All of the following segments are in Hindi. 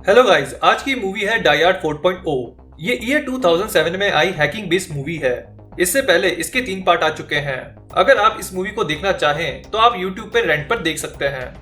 हेलो गाइस, आज की मूवी है डाई हार्ड 4.0। ये ईयर 2007 में आई हैकिंग बेस्ड मूवी है। इससे पहले इसके 3 पार्ट आ चुके हैं। अगर आप इस मूवी को देखना चाहें तो आप YouTube पे रेंट पर देख सकते हैं।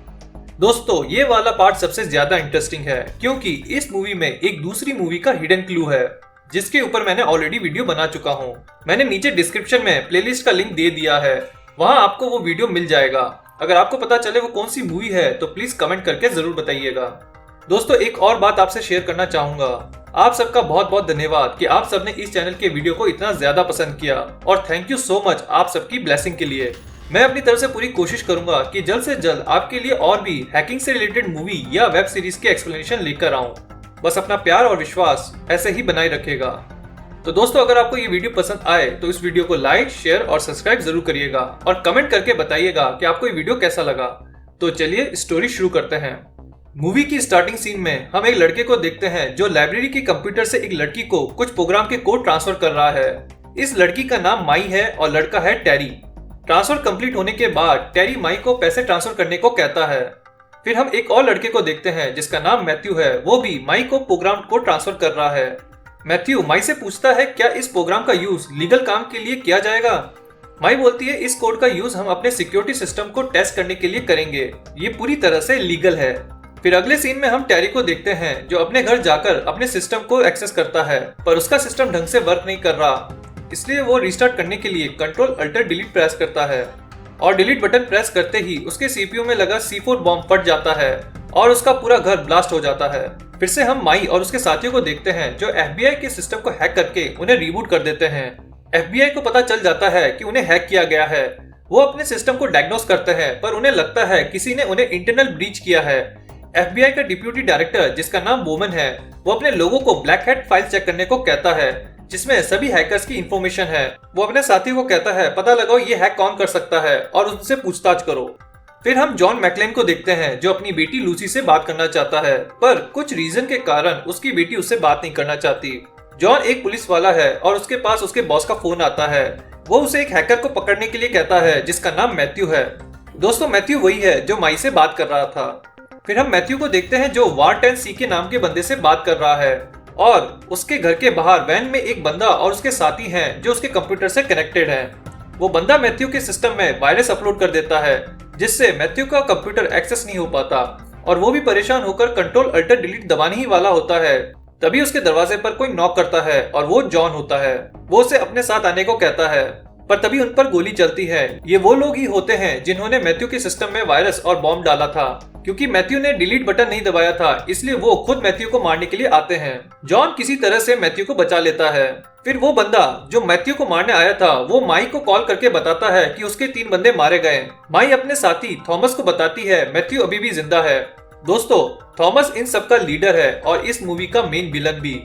दोस्तों, ये वाला पार्ट सबसे ज्यादा इंटरेस्टिंग है क्योंकि इस मूवी में एक दूसरी मूवी का हिडन क्लू है जिसके ऊपर मैंने ऑलरेडी वीडियो बना चुका हूँ। मैंने नीचे डिस्क्रिप्शन में प्लेलिस्ट का लिंक दे दिया है, वहां आपको वो वीडियो मिल जाएगा। अगर आपको पता चले वो कौन सी मूवी है तो प्लीज कमेंट करके जरूर बताइएगा। दोस्तों, एक और बात आपसे शेयर करना चाहूंगा। आप सबका बहुत बहुत धन्यवाद कि आप सबने इस चैनल के वीडियो को इतना ज्यादा पसंद किया और थैंक यू सो मच आप सबकी ब्लेसिंग के लिए। मैं अपनी तरफ से पूरी कोशिश करूंगा कि जल्द से जल्द आपके लिए और भी हैकिंग से रिलेटेड मूवी या वेब सीरीज के एक्सप्लेनेशन लेकर आऊं। बस अपना प्यार और विश्वास ऐसे ही बनाए रखेगा। तो दोस्तों, अगर आपको ये वीडियो पसंद आए तो इस वीडियो को लाइक, शेयर और सब्सक्राइब जरूर करिएगा और कमेंट करके बताइएगा कि आपको ये वीडियो कैसा लगा। तो चलिए स्टोरी शुरू करते हैं। मूवी की स्टार्टिंग सीन में हम एक लड़के को देखते हैं जो लाइब्रेरी के कंप्यूटर से एक लड़की को कुछ प्रोग्राम के कोड ट्रांसफर कर रहा है। इस लड़की का नाम माई है और लड़का है टेरी। ट्रांसफर कंप्लीट होने के बाद टेरी माई को पैसे ट्रांसफर करने को कहता है। फिर हम एक और लड़के को देखते हैं जिसका नाम मैथ्यू है। वो भी माई को प्रोग्राम को ट्रांसफर कर रहा है। मैथ्यू माई से पूछता है क्या इस प्रोग्राम का यूज लीगल काम के लिए किया जाएगा। माई बोलती है इस कोड का यूज हम अपने सिक्योरिटी सिस्टम को टेस्ट करने के लिए करेंगे, ये पूरी तरह से लीगल है। फिर अगले सीन में हम टेरी को देखते हैं जो अपने घर जाकर अपने सिस्टम को एक्सेस करता है, पर उसका सिस्टम ढंग से वर्क नहीं कर रहा। इसलिए वो रिस्टार्ट करने के लिए कंट्रोल अल्टर डिलीट प्रेस करता है और डिलीट बटन प्रेस करते ही उसके सीपीयू में लगा C4 बॉम्ब फट जाता है और उसका पूरा घर ब्लास्ट हो जाता है। फिर से हम माई और उसके साथियों को देखते हैं जो FBI के सिस्टम को हैक करके उन्हें रिबूट कर देते हैं। FBI को पता चल जाता है कि उन्हें हैक किया गया है। वो अपने सिस्टम को डायग्नोस करते हैं पर उन्हें लगता है किसी ने उन्हें इंटरनल ब्रीच किया है। FBI का डिप्यूटी डायरेक्टर जिसका नाम बोमन है, वो अपने लोगों को ब्लैक हैट फाइल चेक करने को कहता है जिसमें सभी हैकर्स की इंफॉर्मेशन है। वो अपने साथी को कहता है पता लगाओ ये हैक कौन कर सकता है और उनसे पूछताछ करो। फिर हम जॉन मैकलेन को देखते हैं जो अपनी बेटी लूसी से बात करना चाहता है, पर कुछ रीजन के कारण उसकी बेटी उससे बात नहीं करना चाहती। जॉन एक पुलिस वाला है और उसके पास उसके बॉस का फोन आता है। वो उसे एक हैकर को पकड़ने के लिए कहता है जिसका नाम मैथ्यू है। दोस्तों, मैथ्यू वही है जो माई से बात कर रहा था। फिर हम मैथ्यू को देखते हैं जो वार10C के नाम के बंदे से बात कर रहा है और उसके घर के बाहर वैन में एक बंदा और उसके साथी हैं जो उसके कंप्यूटर से कनेक्टेड हैं। वो बंदा मैथ्यू के सिस्टम में वायरस अपलोड कर देता है जिससे मैथ्यू का कंप्यूटर एक्सेस नहीं हो पाता और वो भी परेशान होकर कंट्रोल अल्टर डिलीट दबाने ही वाला होता है। तभी उसके दरवाजे पर कोई नॉक करता है और वो जॉन होता है। वो उसे अपने साथ आने को कहता है पर तभी उन पर गोली चलती है। ये वो लोग ही होते हैं जिन्होंने मैथ्यू के सिस्टम में वायरस और बॉम्ब डाला था। क्योंकि मैथ्यू ने डिलीट बटन नहीं दबाया था इसलिए वो खुद मैथ्यू को मारने के लिए आते हैं। जॉन किसी तरह से मैथ्यू को बचा लेता है। फिर वो बंदा जो मैथ्यू को मारने आया था वो माई को कॉल करके बताता है कि उसके 3 बंदे मारे गए। माई अपने साथी थॉमस को बताती है मैथ्यू अभी भी जिंदा है। दोस्तों, थॉमस इन सब का लीडर है और इस मूवी का मेन विलन भी।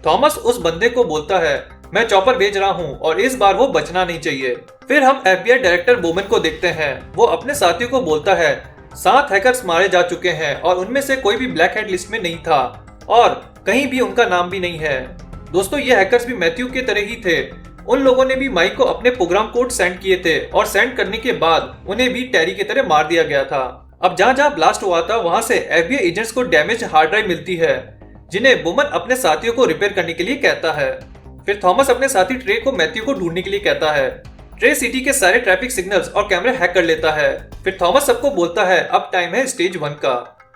थॉमस उस बंदे को बोलता है मैं चॉपर भेज रहा हूँ और इस बार वो बचना नहीं चाहिए। फिर हम FBI डायरेक्टर बोमन को देखते हैं। वो अपने साथियों को बोलता है 7 हैकर्स मारे जा चुके हैं और उनमें से कोई भी ब्लैक हेड लिस्ट में नहीं था और कहीं भी उनका नाम भी नहीं है। दोस्तों, ये हैकर्स भी मैथ्यू के तरह ही थे। उन लोगों ने भी माई को अपने प्रोग्राम कोड सेंड किए थे और सेंड करने के बाद उन्हें भी टेरी की तरह मार दिया गया था। अब जहाँ जहाँ ब्लास्ट हुआ था वहां से FBI एजेंट्स को डैमेज हार्ड ड्राइव मिलती है जिन्हें बोमन अपने साथियों को रिपेयर करने के लिए कहता है। फिर थॉमस अपने साथी ट्रे को मैथ्यू को ढूंढने के लिए कहता है। ट्रे सिटी के सारे ट्रैफिक सिग्नल्स और कैमरे हैक कर लेता है। फिर थॉमस सबको बोलता है अब टाइम है स्टेज 1 का।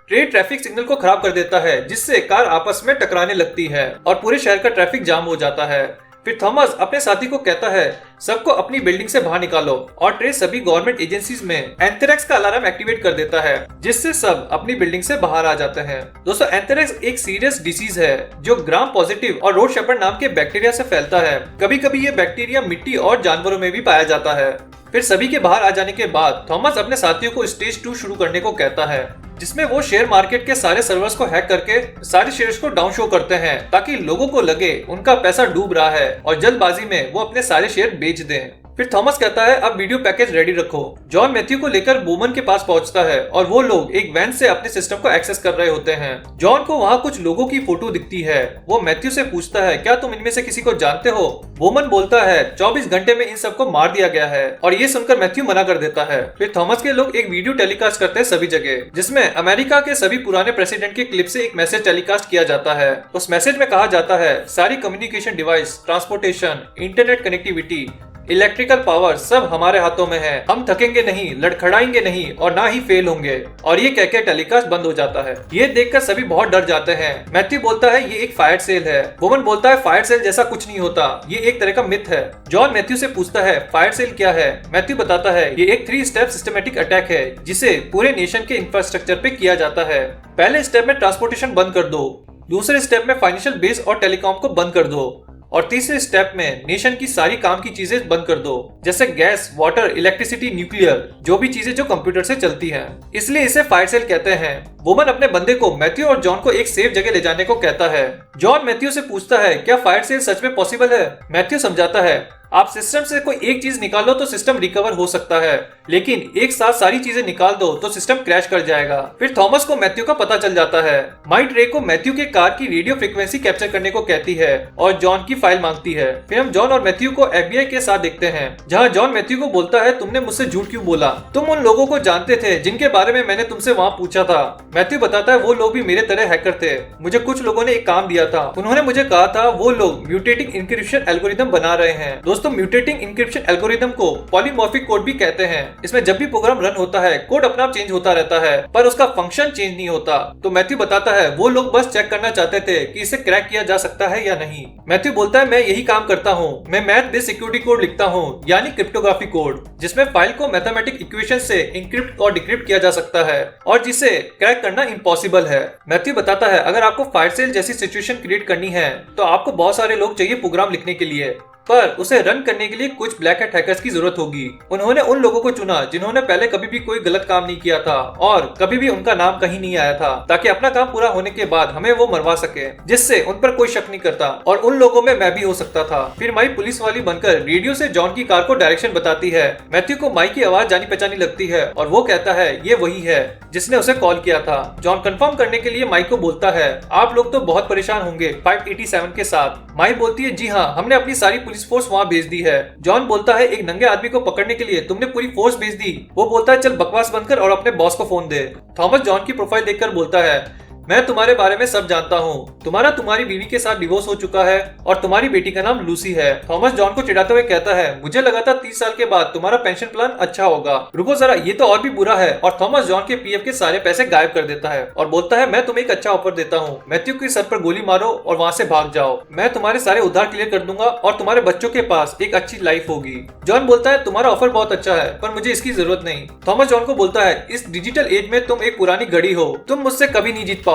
ट्रे ट्रैफिक सिग्नल को खराब कर देता है जिससे कार आपस में टकराने लगती है और पूरे शहर का ट्रैफिक जाम हो जाता है। फिर थॉमस अपने साथी को कहता है सबको अपनी बिल्डिंग से बाहर निकालो और ट्रे सभी गवर्नमेंट एजेंसीज में एंथ्रेक्स का अलार्म एक्टिवेट कर देता है जिससे सब अपनी बिल्डिंग से बाहर आ जाते हैं। दोस्तों, एंथ्रेक्स एक सीरियस डिसीज है जो ग्राम पॉजिटिव और रोड शेपर्ड नाम के बैक्टीरिया से फैलता है। कभी कभी ये बैक्टीरिया मिट्टी और जानवरों में भी पाया जाता है। फिर सभी के बाहर आ जाने के बाद थॉमस अपने साथियों को स्टेज 2 शुरू करने को कहता है जिसमें वो शेयर मार्केट के सारे सर्वर्स को हैक करके सारे शेयर्स को डाउन शो करते हैं ताकि लोगों को लगे उनका पैसा डूब रहा है और जल्दबाजी में वो अपने सारे शेयर बेच दें। फिर थॉमस कहता है अब वीडियो पैकेज रेडी रखो। जॉन मैथ्यू को लेकर बोमन के पास पहुंचता है और वो लोग एक वैन से अपने सिस्टम को एक्सेस कर रहे होते हैं। जॉन को वहाँ कुछ लोगों की फोटो दिखती है। वो मैथ्यू से पूछता है क्या तुम इनमें से किसी को जानते हो? बोमन बोलता है 24 घंटे में इन सबको मार दिया गया है और ये सुनकर मैथ्यू मना कर देता है। फिर थॉमस के लोग एक वीडियो टेलीकास्ट करते हैं सभी जगह, जिसमें अमेरिका के सभी पुराने प्रेसिडेंट के क्लिप से एक मैसेज टेलीकास्ट किया जाता है। उस मैसेज में कहा जाता है सारी communication device, transportation, internet connectivity, electrical power सब हमारे हाथों में है। हम थकेंगे नहीं, लड़खड़ाएंगे नहीं और ना ही फेल होंगे। और ये कहकर टेलीकास्ट बंद हो जाता है। ये देखकर सभी बहुत डर जाते हैं। मैथ्यू बोलता है ये एक फायर सेल है। बोमन बोलता है फायर सेल जैसा कुछ नहीं होता, ये एक तरह का मिथ है। जॉन मैथ्यू से पूछता है फायर सेल क्या है? मैथ्यू बताता है ये एक 3 स्टेप सिस्टमेटिक अटैक है जिसे पूरे नेशन के इंफ्रास्ट्रक्चर पे किया जाता है। पहले स्टेप में ट्रांसपोर्टेशन बंद कर दो, दूसरे स्टेप में फाइनेंशियल बेस और टेलीकॉम को बंद कर दो और तीसरे स्टेप में नेशन की सारी काम की चीजें बंद कर दो, जैसे गैस, वाटर, इलेक्ट्रिसिटी, न्यूक्लियर, जो भी चीजें जो कंप्यूटर से चलती हैं। इसलिए इसे फायर सेल कहते हैं। वुमन अपने बंदे को मैथ्यू और जॉन को एक सेफ जगह ले जाने को कहता है। जॉन मैथ्यू से पूछता है क्या फायर सेल सच में पॉसिबल है? मैथ्यू समझाता है आप सिस्टम से कोई एक चीज निकालो तो सिस्टम रिकवर हो सकता है, लेकिन एक साथ सारी चीजें निकाल दो तो सिस्टम क्रैश कर जाएगा। फिर थॉमस को मैथ्यू का पता चल जाता है। माइट रे को मैथ्यू के कार की रेडियो फ्रीक्वेंसी कैप्चर करने को कहती है और जॉन की फाइल मांगती है। फिर हम जॉन और मैथ्यू को FBI के साथ देखते हैं, जहाँ जॉन मैथ्यू को बोलता है तुमने मुझसे झूठ क्यों बोला? तुम उन लोगों को जानते थे जिनके बारे में मैंने तुमसे वहाँ पूछा था। मैथ्यू बताता है वो लोग भी मेरे तरह हैकर थे। मुझे कुछ लोगों ने एक काम दिया था। उन्होंने मुझे कहा था वो लोग म्यूटेटिंग इंक्रिप्शन एल्गोरिथम बना रहे हैं। दोस्तों म्यूटेटिंग इंक्रिप्शन एल्गोरिथम को पॉलीमॉर्फिक कोड भी कहते हैं। इसमें जब भी प्रोग्राम रन होता है कोड अपना आप चेंज होता रहता है पर उसका फंक्शन चेंज नहीं होता। तो मैथ्यू बताता है वो लोग बस चेक करना चाहते थे कि इसे क्रैक किया जा सकता है या नहीं। मैथ्यू बोलता है मैं यही काम करता हूँ, मैं मैथ बेस्ड सिक्योरिटी कोड लिखता हूँ, यानी क्रिप्टोग्राफी कोड, जिसमें फाइल को मैथमेटिक इक्वेशन से इंक्रिप्ट और डिक्रिप्ट किया जा सकता है और जिसे क्रैक करना इम्पॉसिबल है। मैथ्यू बताता है अगर आपको फायर सेल जैसी सिचुएशन क्रिएट करनी है तो आपको बहुत सारे लोग चाहिए प्रोग्राम लिखने के लिए, पर उसे रन करने के लिए कुछ ब्लैक हैट हैकर्स की जरूरत होगी। उन्होंने उन लोगों को चुना जिन्होंने पहले कभी भी कोई गलत काम नहीं किया था और कभी भी उनका नाम कहीं नहीं आया था, ताकि अपना काम पूरा होने के बाद हमें वो मरवा सके, जिससे उन पर कोई शक नहीं करता। और उन लोगों में मैं भी हो सकता था। फिर माई पुलिस वाली बनकर रेडियो से जॉन की कार को डायरेक्शन बताती है। मैथ्यू को माई की आवाज जानी पहचानी लगती है और वो कहता है ये वही है जिसने उसे कॉल किया था। जॉन कंफर्म करने के लिए माई को बोलता है आप लोग तो बहुत परेशान होंगे 587 के साथ। माई बोलती है जी हाँ, हमने अपनी सारी पुलिस फोर्स वहाँ भेज दी है। जॉन बोलता है एक नंगे आदमी को पकड़ने के लिए तुमने पूरी फोर्स भेज दी? वो बोलता है चल बकवास बंद कर और अपने बॉस को फोन दे। थॉमस जॉन की प्रोफाइल देखकर बोलता है मैं तुम्हारे बारे में सब जानता हूँ। तुम्हारी बीवी के साथ डिवोर्स हो चुका है और तुम्हारी बेटी का नाम लूसी है। थॉमस जॉन को चिढ़ाते हुए कहता है मुझे लगा था 30 साल के बाद तुम्हारा पेंशन प्लान अच्छा होगा। रुको जरा, ये तो और भी बुरा है। और थॉमस जॉन के PF के सारे पैसे गायब कर देता है और बोलता है मैं तुम्हें एक अच्छा ऑफर देता हूँ, मैथ्यू के सर पर गोली मारो और वहाँ से भाग जाओ। मैं तुम्हारे सारे उधार क्लियर कर दूंगा और तुम्हारे बच्चों के पास एक अच्छी लाइफ होगी। जॉन बोलता है तुम्हारा ऑफर बहुत अच्छा है पर मुझे इसकी जरूरत नहीं। थॉमस जॉन को बोलता है इस डिजिटल एज में तुम एक पुरानी घड़ी हो, तुम मुझसे कभी नहीं जीत पाओगे।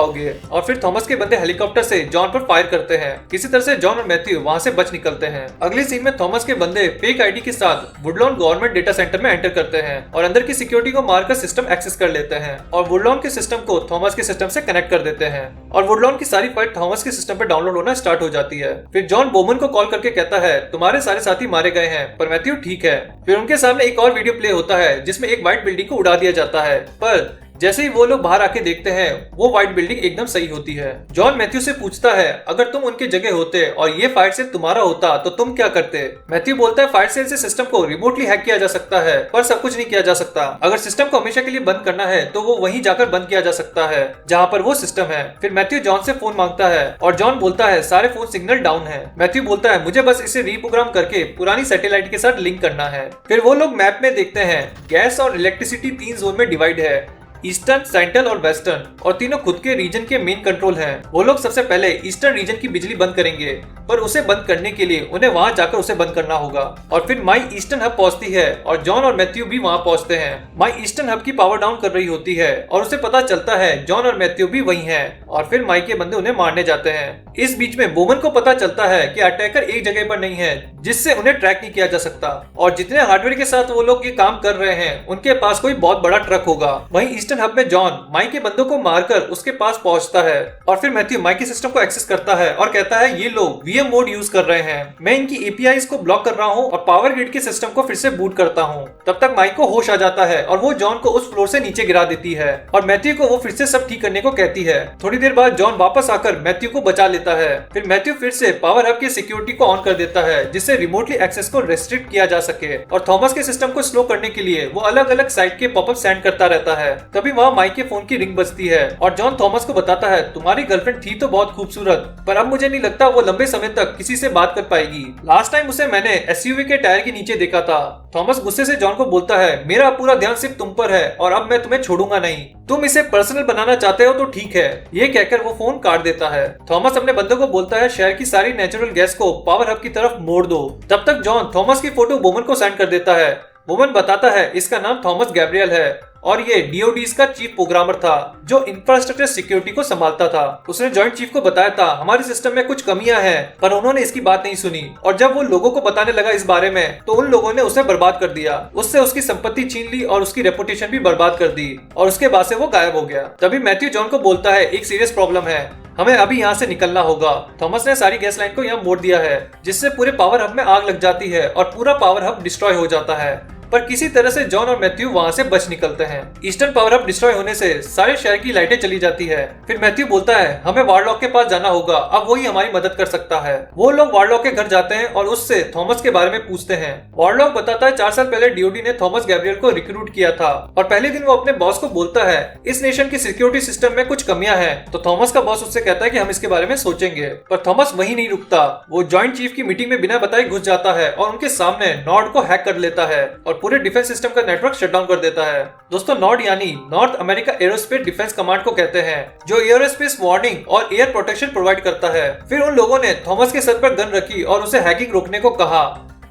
और फिर थॉमस के बंदे हेलीकॉप्टर से जॉन पर फायर करते हैं। किसी तरह से जॉन और मैथ्यू वहां से बच निकलते हैं। अगले सीन में थॉमस के बंदे फेक आईडी के साथ वुडलॉन गवर्नमेंट डेटा सेंटर में एंटर करते हैं और अंदर की सिक्योरिटी को मारकर सिस्टम एक्सेस कर लेते हैं और वुडलॉन के सिस्टम को थॉमस के सिस्टम से कनेक्ट कर देते हैं और वुडलॉन की सारी फाइल थॉमस के सिस्टम पर डाउनलोड होना स्टार्ट हो जाती है। फिर जॉन बोमन को कॉल करके कहता है तुम्हारे सारे साथी मारे गए हैं पर मैथ्यू ठीक है। फिर उनके सामने एक और वीडियो प्ले होता है जिसमें एक व्हाइट बिल्डिंग को उड़ा दिया जाता है, पर जैसे ही वो लोग बाहर आके देखते हैं वो व्हाइट बिल्डिंग एकदम सही होती है। जॉन मैथ्यू से पूछता है अगर तुम उनके जगह होते और ये फायर सेल तुम्हारा होता तो तुम क्या करते? मैथ्यू बोलता है फायर सेल से सिस्टम को रिमोटली हैक किया जा सकता है पर सब कुछ नहीं किया जा सकता। अगर सिस्टम को हमेशा के लिए बंद करना है तो वो वहीं जाकर बंद किया जा सकता है जहाँ पर वो सिस्टम है। फिर मैथ्यू जॉन से फोन मांगता है और जॉन बोलता है सारे फोन सिग्नल डाउन है। मैथ्यू बोलता है मुझे बस इसे रीप्रोग्राम करके पुरानी सैटेलाइट के साथ लिंक करना है। फिर वो लोग मैप में देखते हैं गैस और इलेक्ट्रिसिटी 3 जोन में डिवाइड है, ईस्टर्न, सेंट्रल और वेस्टर्न, और तीनों खुद के रीजन के मेन कंट्रोल हैं। वो लोग सबसे पहले ईस्टर्न रीजन की बिजली बंद करेंगे पर उसे बंद करने के लिए उन्हें वहां जाकर उसे बंद करना होगा। और फिर माई ईस्टर्न हब पहुंचती है और जॉन और मैथ्यू भी वहां पहुंचते हैं। माई ईस्टर्न हब की पावर डाउन कर रही होती है और उसे पता चलता है जॉन और मैथ्यू भी वही हैं और फिर माई के बंदे उन्हें मारने जाते हैं। इस बीच में बोमन को पता चलता है कि अटैकर एक जगह पर नहीं है जिससे उन्हें ट्रैक नहीं किया जा सकता और जितने हार्डवेयर के साथ वो लोग ये काम कर रहे हैं उनके पास कोई बहुत बड़ा ट्रक होगा। वहीं ईस्टर्न हब में जॉन माइक के बंदों को मारकर उसके पास पहुंचता है और फिर मैथ्यू माइक के सिस्टम को एक्सेस करता है और कहता है ये लोग वीएम मोड यूज कर रहे हैं, मैं इनकी एपीआईज को ब्लॉक कर रहा हूँ और पावर ग्रिड के सिस्टम को फिर से बूट करता हूँ। तब तक माइक को होश आ जाता है और वो जॉन को उस फ्लोर से नीचे गिरा देती है और मैथ्यू को वो फिर से सब ठीक करने को कहती है। थोड़ी देर बाद जॉन वापस आकर मैथ्यू को बचा लेता है। फिर मैथ्यू फिर से पावर हब की सिक्योरिटी को ऑन कर देता है जिससे रिमोटली एक्सेस को रेस्ट्रिक्ट किया जा सके और थॉमस के सिस्टम को स्लो करने के लिए वो अलग अलग साइट के पॉपअप सेंड करता रहता है। तभी वहाँ माइक के फोन की रिंग बजती है और जॉन थॉमस को बताता है तुम्हारी गर्लफ्रेंड थी तो बहुत खूबसूरत, पर अब मुझे नहीं लगता वो लंबे समय तक किसी से बात कर पाएगी। लास्ट टाइम उसे मैंने एसयूवी के टायर के नीचे देखा था। थॉमस गुस्से से जॉन को बोलता है मेरा पूरा ध्यान सिर्फ तुम पर है और अब मैं तुम्हें छोड़ूंगा नहीं, तुम इसे पर्सनल बनाना चाहते हो तो ठीक है। ये कहकर वो फोन काट देता है। थॉमस अपने बंदों को बोलता है शहर की सारी नेचुरल गैस को पावर हब की तरफ मोड़ दो। तब तक जॉन थॉमस की फोटो बोमन को सेंड कर देता है। बोमन बताता है इसका नाम थॉमस गैब्रियल है और ये डीओडीज का चीफ प्रोग्रामर था जो इंफ्रास्ट्रक्चर सिक्योरिटी को संभालता था। उसने जॉइंट चीफ को बताया था हमारे सिस्टम में कुछ कमियां हैं, पर उन्होंने इसकी बात नहीं सुनी और जब वो लोगों को बताने लगा इस बारे में तो उन लोगों ने उसे बर्बाद कर दिया। उससे उसकी संपत्ति छीन ली और उसकी रेपुटेशन भी बर्बाद कर दी और उसके बाद से वो गायब हो गया। तभी मैथ्यू जॉन को बोलता है एक सीरियस प्रॉब्लम है, हमें अभी यहाँ से निकलना होगा। थॉमस ने सारी गैस लाइन को यहाँ मोड़ दिया है जिससे पूरे पावर हब में आग लग जाती है और पूरा पावर हब डिस्ट्रॉय हो जाता है, पर किसी तरह से जॉन और मैथ्यू वहां से बच निकलते हैं। ईस्टर्न पावर हब डिस्ट्रॉय होने से सारे शहर की लाइटें चली जाती है। फिर मैथ्यू बोलता है हमें वार्लॉक के पास जाना होगा, अब वही हमारी मदद कर सकता है। वो लोग वार्लॉक के घर जाते हैं और उससे थॉमस के बारे में पूछते हैं। वार्लॉक बताता है 4 साल पहले डीओडी ने थॉमस गैब्रियल को रिक्रूट किया था और पहले दिन वो अपने बॉस को बोलता है इस नेशन की सिक्योरिटी सिस्टम में कुछ कमियां हैं। तो थॉमस का बॉस उससे कहता है कि हम इसके बारे में सोचेंगे, पर थॉमस वही नहीं रुकता। वो जॉइंट चीफ की मीटिंग में बिना बताए घुस जाता है और उनके सामने नॉर्ड को हैक कर लेता है और पूरे डिफेंस सिस्टम का नेटवर्क शटडाउन कर देता है। दोस्तों नॉर्ड यानी north America aerospace defence command को कहते हैं जो एरोस्पेस वार्निंग और एयर प्रोटेक्शन प्रोवाइड करता है। फिर उन लोगों ने थॉमस के सर पर गन रखी और उसे हैकिंग रोकने को कहा।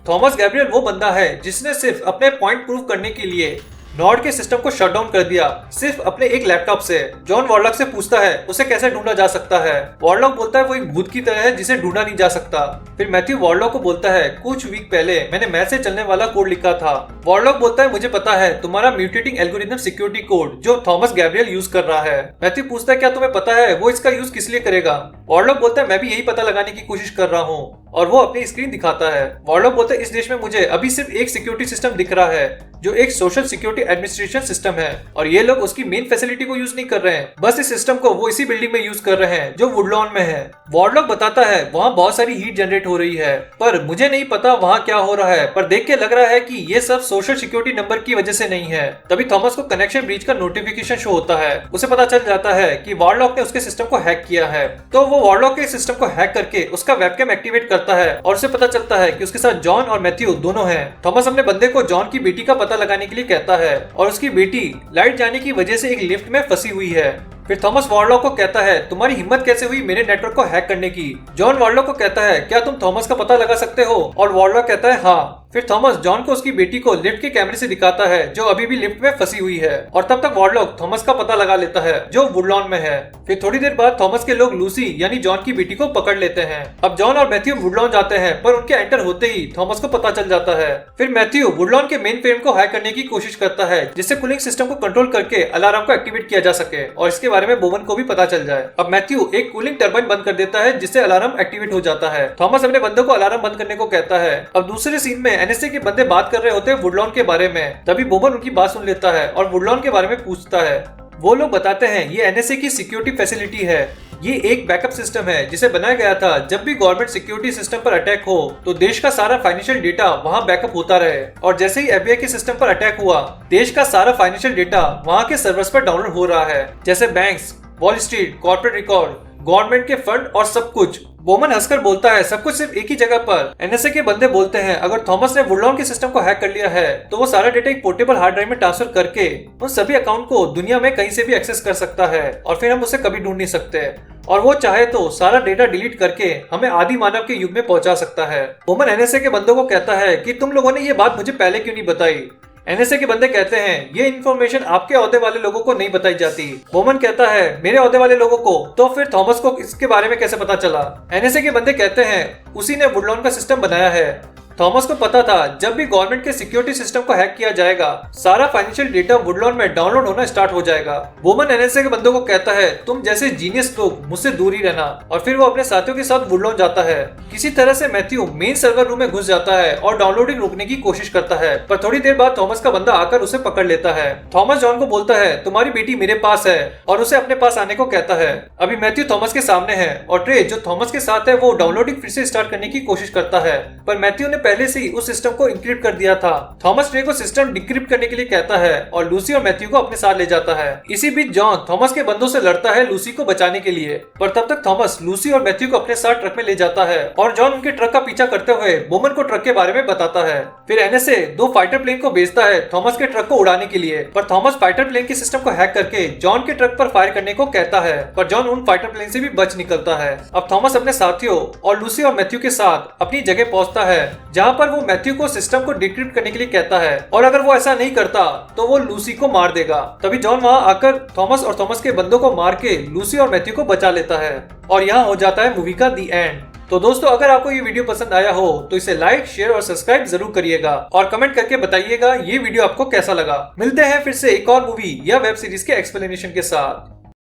थॉमस गैब्रियल वो बंदा है जिसने सिर्फ अपने पॉइंट प्रूव करने के लिए नॉर्ड के सिस्टम को शट डाउन कर दिया सिर्फ अपने एक लैपटॉप से। जॉन वॉरलॉक से पूछता है उसे कैसे ढूंढा जा सकता है। वॉरलॉक बोलता है वो एक भूत की तरह है जिसे ढूंढा नहीं जा सकता। फिर मैथ्यू वॉरलॉक को बोलता है कुछ वीक पहले मैंने मैथ से चलने वाला कोड लिखा था। वॉरलॉक बोलता है मुझे पता है तुम्हारा म्यूटेटिंग एल्गोरिथम सिक्योरिटी कोड जो थॉमस गैब्रियल यूज कर रहा है। मैथ्यू पूछता है क्या तुम्हें पता है वो इसका यूज किस लिए करेगा। वॉरलॉक बोलता है मैं भी यही पता लगाने की कोशिश कर रहा हूँ और वो अपनी स्क्रीन दिखाता है। वॉरलॉक बोलता है इस देश में मुझे अभी सिर्फ एक सिक्योरिटी सिस्टम दिख रहा है जो एक सोशल सिक्योरिटी एडमिनिस्ट्रेशन सिस्टम है और ये लोग उसकी मेन फैसिलिटी को यूज नहीं कर रहे हैं, बस इस सिस्टम को वो इसी बिल्डिंग में यूज कर रहे हैं जो वुडलॉन में है। वॉरलॉक बताता है वहाँ बहुत सारी हीट जनरेट हो रही है पर मुझे नहीं पता वहाँ क्या हो रहा है, पर देख के लग रहा है कि ये सब सोशल सिक्योरिटी नंबर की वजह से नहीं है। तभी थॉमस को कनेक्शन ब्रीच का नोटिफिकेशन शो होता है। उसे पता चल जाता है कि वॉरलॉक ने उसके सिस्टम को हैक किया है, तो वो वॉरलॉक के सिस्टम को हैक करके उसका वेबकैम एक्टिवेट करता है और उसे पता चलता है कि उसके साथ जॉन और मैथ्यू दोनों हैं। थॉमस अपने बंदे को जॉन की बेटी का पता लगाने के लिए कहता है और उसकी बेटी लाइट जाने की वजह से एक लिफ्ट में फंसी हुई है। फिर थॉमस वॉरलॉक को कहता है तुम्हारी हिम्मत कैसे हुई मेरे नेटवर्क को हैक करने की। जॉन वॉरलॉक को कहता है क्या तुम थॉमस का पता लगा सकते हो, और वॉरलॉक कहता है हाँ। फिर थॉमस जॉन को उसकी बेटी को लिफ्ट के कैमरे से दिखाता है जो अभी भी लिफ्ट में फंसी हुई है और तब तक वॉरलॉक थॉमस का पता लगा लेता है जो वुडलॉन में है। फिर थोड़ी देर बाद थॉमस के लोग लूसी यानी जॉन की बेटी को पकड़ लेते हैं। अब जॉन और मैथ्यू वुडलॉन जाते हैं पर उनके एंटर होते ही थॉमस को पता चल जाता है। फिर मैथ्यू वुडलॉन के मेन फ्रेम को हैक करने की कोशिश करता है जिससे कूलिंग सिस्टम को कंट्रोल करके अलार्म को एक्टिवेट किया जा सके और इसके बारे में बोमन को भी पता चल जाए। अब मैथ्यू एक कूलिंग टर्बाइन बंद कर देता है जिससे अलार्म एक्टिवेट हो जाता है। थॉमस अपने बंदों को अलार्म बंद करने को कहता है। अब दूसरे सीन में एनएसए के बंदे बात कर रहे होते हैं वुडलॉन के बारे में। तभी बोमन उनकी बात सुन लेता है और वुडलॉन के बारे में पूछता है। वो लोग बताते हैं ये एनएसए की सिक्योरिटी फैसिलिटी है। ये एक बैकअप सिस्टम है जिसे बनाया गया था जब भी गवर्नमेंट सिक्योरिटी सिस्टम पर अटैक हो तो देश का सारा फाइनेंशियल डेटा वहां बैकअप होता रहे, और जैसे ही एफबीआई के सिस्टम पर अटैक हुआ देश का सारा फाइनेंशियल डेटा वहां के सर्वर्स पर डाउनलोड हो रहा है, जैसे banks, wall street, corporate record, government के फंड और सब कुछ। बोमन हंसकर बोलता है सब कुछ सिर्फ एक ही जगह पर। एनएसए के बंदे बोलते हैं अगर थॉमस ने वुडलॉन के सिस्टम को हैक कर लिया है तो वो सारा डेटा एक पोर्टेबल हार्ड ड्राइव में ट्रांसफर करके उन सभी अकाउंट को दुनिया में कहीं से भी एक्सेस कर सकता है और फिर हम उसे कभी ढूंढ नहीं सकते, और वो चाहे तो सारा डेटा डिलीट करके हमें आदि मानव के युग में पहुंचा सकता है। बोमन एनएसए के बंदों को कहता है कि तुम लोगों ने ये बात मुझे पहले क्यों नहीं बताई। एनएसए के बंदे कहते हैं ये इन्फॉर्मेशन आपके ओहदे वाले लोगों को नहीं बताई जाती। बोमन कहता है मेरे ओहदे वाले लोगों को, तो फिर थॉमस को इसके बारे में कैसे पता चला। एनएसए के बंदे कहते हैं उसी ने वुडलॉन का सिस्टम बनाया है। थॉमस को पता था जब भी गवर्नमेंट के सिक्योरिटी सिस्टम को हैक किया जाएगा, सारा फाइनेंशियल डेटा वुडलॉन में डाउनलोड होना स्टार्ट हो जाएगा। बोमन एनएसए के बंदों को कहता है तुम जैसे जीनियस लोग मुझसे दूर ही रहना, और फिर वो अपने साथियों के साथ वुडलॉन जाता है। किसी तरह से मैथ्यू मेन सर्वर रूम में घुस जाता है और डाउनलोडिंग रोकने की कोशिश करता है, पर थोड़ी देर बाद थॉमस का बंदा आकर उसे पकड़ लेता है। थॉमस जॉन को बोलता है तुम्हारी बेटी मेरे पास है, और उसे अपने पास आने को कहता है। अभी मैथ्यू थॉमस के सामने है और ट्रे जो थॉमस के साथ है वो डाउनलोडिंग फिर से स्टार्ट करने की कोशिश करता है, पर मैथ्यू ने पहले से ही उस सिस्टम को इंक्रिप्ट कर दिया था। थॉमस ट्रे को सिस्टम डिक्रिप्ट करने के लिए कहता है और लूसी और मैथ्यू को अपने साथ ले जाता है। इसी बीच जॉन थॉमस के बंदों से लड़ता है लूसी को बचाने के लिए, पर तब तक थॉमस लूसी और मैथ्यू को अपने साथ ट्रक में ले जाता है और जॉन उनके ट्रक का पीछा करते हुए बोमन को ट्रक के बारे में बताता है। फिर एनएसए 2 फाइटर प्लेन को भेजता है थॉमस के ट्रक को उड़ाने के लिए, पर थॉमस फाइटर प्लेन के सिस्टम को हैक करके जॉन के ट्रक पर फायर करने को कहता है, पर जॉन उन फाइटर प्लेन से भी बच निकलता है। अब थॉमस अपने साथियों और लूसी और मैथ्यू के साथ अपनी जगह पहुंचता है, जहां पर वो मैथ्यू को सिस्टम को डिक्रिप्ट करने के लिए कहता है, और अगर वो ऐसा नहीं करता तो वो लूसी को मार देगा। तभी जॉन वहां आकर थॉमस और थॉमस के बंदों को मार के लूसी और मैथ्यू को बचा लेता है, और यहाँ हो जाता है मूवी का दी एंड। तो दोस्तों, अगर आपको ये वीडियो पसंद आया हो तो इसे लाइक, शेयर और सब्सक्राइब जरूर करिएगा, और कमेंट करके बताइएगा ये वीडियो आपको कैसा लगा। मिलते हैं फिर से एक और मूवी या वेब सीरीज के एक्सप्लेनेशन के साथ।